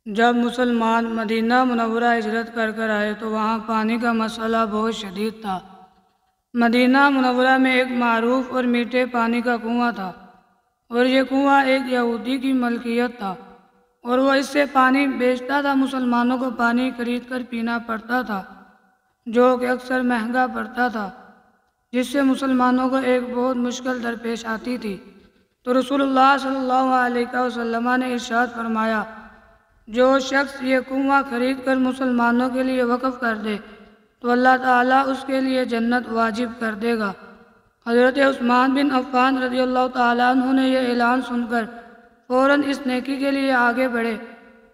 جب مسلمان مدینہ منورہ ہجرت کر آئے تو وہاں پانی کا مسئلہ بہت شدید تھا۔ مدینہ منورہ میں ایک معروف اور میٹھے پانی کا کنواں تھا، اور یہ کنواں ایک یہودی کی ملکیت تھا، اور وہ اس سے پانی بیچتا تھا۔ مسلمانوں کو پانی خرید کر پینا پڑتا تھا، جو کہ اکثر مہنگا پڑتا تھا، جس سے مسلمانوں کو ایک بہت مشکل درپیش آتی تھی۔ تو رسول اللہ صلی اللہ علیہ وسلم نے ارشاد فرمایا، جو شخص یہ کنواں خرید کر مسلمانوں کے لیے وقف کر دے تو اللہ تعالیٰ اس کے لیے جنت واجب کر دے گا۔ حضرت عثمان بن عفان رضی اللہ تعالیٰ عنہ نے یہ اعلان سن کر فوراً اس نیکی کے لیے آگے بڑھے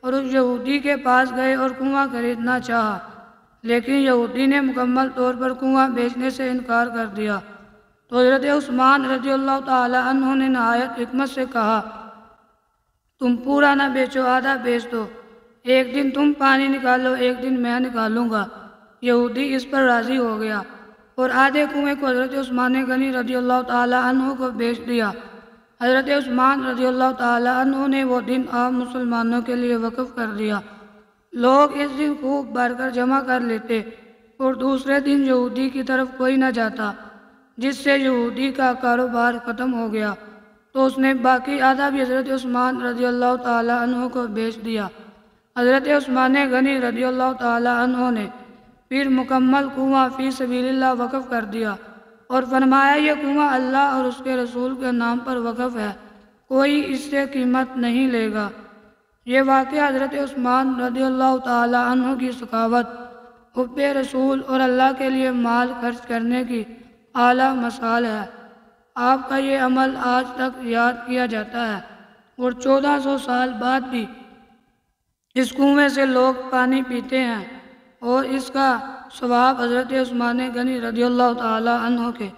اور اس یہودی کے پاس گئے اور کنواں خریدنا چاہا، لیکن یہودی نے مکمل طور پر کنواں بیچنے سے انکار کر دیا۔ تو حضرت عثمان رضی اللہ تعالیٰ عنہ نے نہایت حکمت سے کہا، تم پورا نہ بیچو، آدھا بیچ دو، ایک دن تم پانی نکالو، ایک دن میں نکالوں گا۔ یہودی اس پر راضی ہو گیا اور آدھے کنویں کو حضرت عثمان غنی رضی اللہ تعالیٰ عنہ کو بیچ دیا۔ حضرت عثمان رضی اللہ تعالیٰ عنہ نے وہ دن عام مسلمانوں کے لیے وقف کر دیا۔ لوگ اس دن خوب بھر کر جمع کر لیتے اور دوسرے دن یہودی کی طرف کوئی نہ جاتا، جس سے یہودی کا کاروبار ختم ہو گیا۔ تو اس نے باقی آدھا بھی حضرت عثمان رضی اللہ تعالیٰ عنہ کو بیچ دیا۔ حضرت عثمان غنی رضی اللہ تعالیٰ عنہ نے پھر مکمل کنواں فی سبیل اللہ وقف کر دیا اور فرمایا، یہ کنواں اللہ اور اس کے رسول کے نام پر وقف ہے، کوئی اس سے قیمت نہیں لے گا۔ یہ واقعہ حضرت عثمان رضی اللہ تعالیٰ عنہ کی سخاوت، حب رسول اور اللہ کے لیے مال خرچ کرنے کی اعلیٰ مثال ہے۔ آپ کا یہ عمل آج تک یاد کیا جاتا ہے اور 1400 سال بعد بھی اس کنویں سے لوگ پانی پیتے ہیں، اور اس کا ثواب حضرت عثمان غنی رضی اللہ تعالیٰ عنہ کے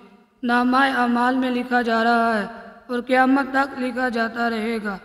نامہ اعمال میں لکھا جا رہا ہے اور قیامت تک لکھا جاتا رہے گا۔